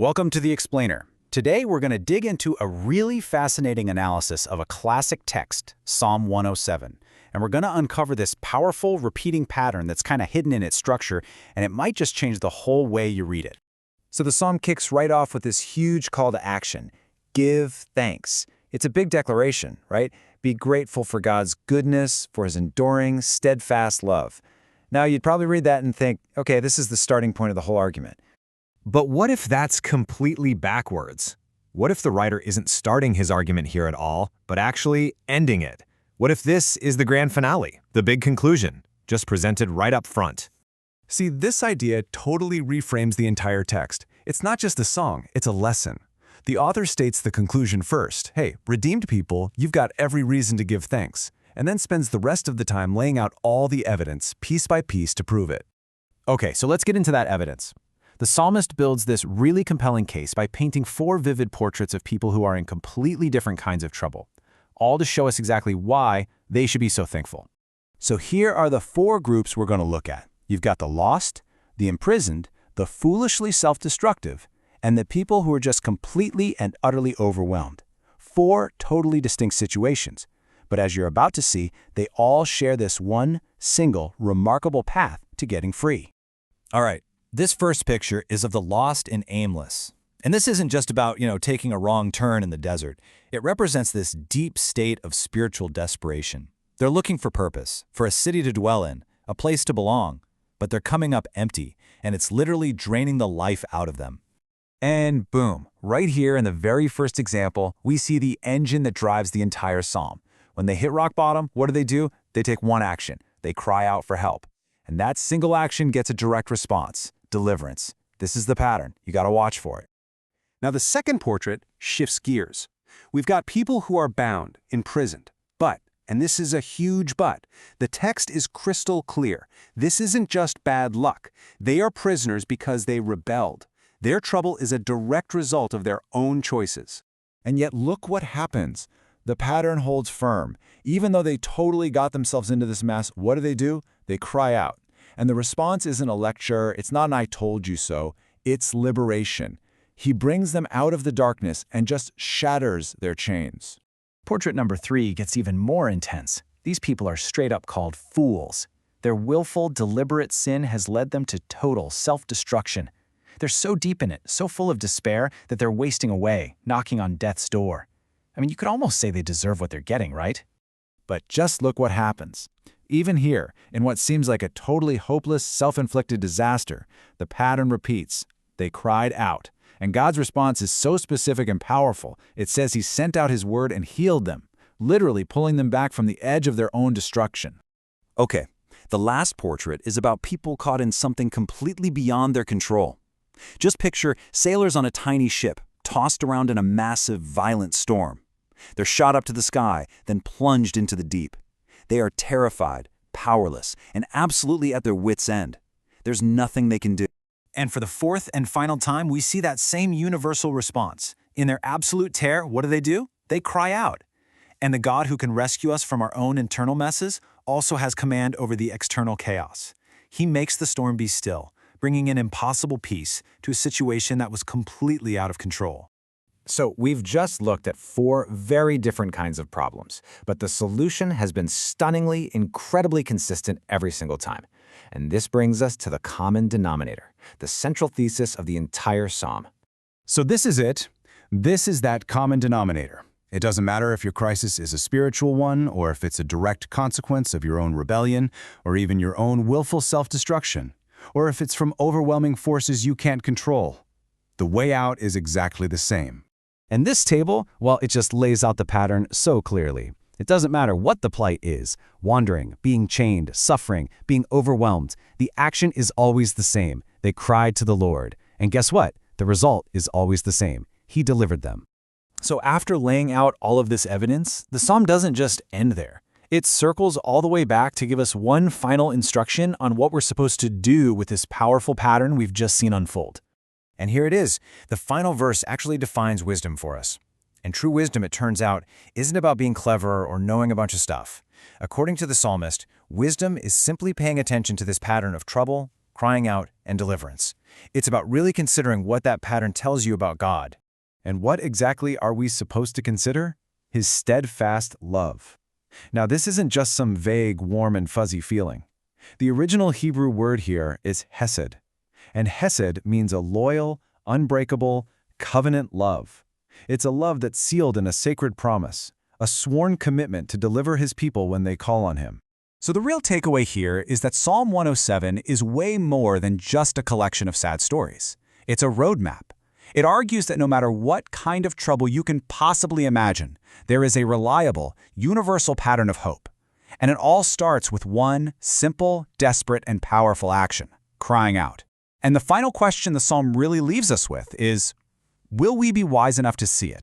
Welcome to The Explainer. Today we're going to dig into a really fascinating analysis of a classic text, Psalm 107. And we're going to uncover this powerful, repeating pattern that's kind of hidden in its structure, and it might just change the whole way you read it. So the psalm kicks right off with this huge call to action. Give thanks. It's a big declaration, right? Be grateful for God's goodness, for his enduring, steadfast love. Now, you'd probably read that and think, okay, this is the starting point of the whole argument. But what if that's completely backwards? What if the writer isn't starting his argument here at all, but actually ending it? What if this is the grand finale, the big conclusion, just presented right up front? See, this idea totally reframes the entire text. It's not just a song, it's a lesson. The author states the conclusion first. Hey, redeemed people, you've got every reason to give thanks, and then spends the rest of the time laying out all the evidence, piece by piece, to prove it. Okay, so let's get into that evidence. The psalmist builds this really compelling case by painting 4 vivid portraits of people who are in completely different kinds of trouble, all to show us exactly why they should be so thankful. So here are the 4 groups we're going to look at. You've got the lost, the imprisoned, the foolishly self-destructive, and the people who are just completely and utterly overwhelmed. 4 totally distinct situations. But as you're about to see, they all share this one single, remarkable path to getting free. All right. This first picture is of the lost and aimless. And this isn't just about, taking a wrong turn in the desert. It represents this deep state of spiritual desperation. They're looking for purpose, for a city to dwell in, a place to belong, but they're coming up empty, and it's literally draining the life out of them. And boom, right here in the very first example, we see the engine that drives the entire psalm. When they hit rock bottom, what do? They take one action. They cry out for help. And that single action gets a direct response. Deliverance. This is the pattern. You got to watch for it. Now, the second portrait shifts gears. We've got people who are bound, imprisoned. But, and this is a huge but, the text is crystal clear. This isn't just bad luck. They are prisoners because they rebelled. Their trouble is a direct result of their own choices. And yet look what happens. The pattern holds firm. Even though they totally got themselves into this mess, what do? They cry out. And the response isn't a lecture, it's not an I told you so, it's liberation. He brings them out of the darkness and just shatters their chains. Portrait number 3 gets even more intense. These people are straight up called fools. Their willful, deliberate sin has led them to total self-destruction. They're so deep in it, so full of despair, that they're wasting away, knocking on death's door. I mean, you could almost say they deserve what they're getting, right? But just look what happens. Even here, in what seems like a totally hopeless, self-inflicted disaster, the pattern repeats. They cried out. And God's response is so specific and powerful, it says he sent out his word and healed them, literally pulling them back from the edge of their own destruction. Okay, the last portrait is about people caught in something completely beyond their control. Just picture sailors on a tiny ship, tossed around in a massive, violent storm. They're shot up to the sky, then plunged into the deep. They are terrified, powerless, and absolutely at their wits' end. There's nothing they can do. And for the 4th and final time, we see that same universal response. In their absolute terror, what do? They cry out. And the God who can rescue us from our own internal messes also has command over the external chaos. He makes the storm be still, bringing in impossible peace to a situation that was completely out of control. So we've just looked at 4 very different kinds of problems, but the solution has been stunningly, incredibly consistent every single time. And this brings us to the common denominator, the central thesis of the entire psalm. So this is it. This is that common denominator. It doesn't matter if your crisis is a spiritual one, or if it's a direct consequence of your own rebellion, or even your own willful self-destruction, or if it's from overwhelming forces you can't control. The way out is exactly the same. And this table, well, it just lays out the pattern so clearly. It doesn't matter what the plight is, wandering, being chained, suffering, being overwhelmed, the action is always the same. They cried to the Lord. And guess what? The result is always the same. He delivered them. So after laying out all of this evidence, the psalm doesn't just end there. It circles all the way back to give us one final instruction on what we're supposed to do with this powerful pattern we've just seen unfold. And here it is. The final verse actually defines wisdom for us. And true wisdom, it turns out, isn't about being clever or knowing a bunch of stuff. According to the psalmist, wisdom is simply paying attention to this pattern of trouble, crying out, and deliverance. It's about really considering what that pattern tells you about God. And what exactly are we supposed to consider? His steadfast love. Now, this isn't just some vague, warm and fuzzy feeling. The original Hebrew word here is hesed. And hesed means a loyal, unbreakable, covenant love. It's a love that's sealed in a sacred promise, a sworn commitment to deliver his people when they call on him. So the real takeaway here is that Psalm 107 is way more than just a collection of sad stories. It's a roadmap. It argues that no matter what kind of trouble you can possibly imagine, there is a reliable, universal pattern of hope. And it all starts with one simple, desperate, and powerful action: crying out. And the final question the psalm really leaves us with is, will we be wise enough to see it?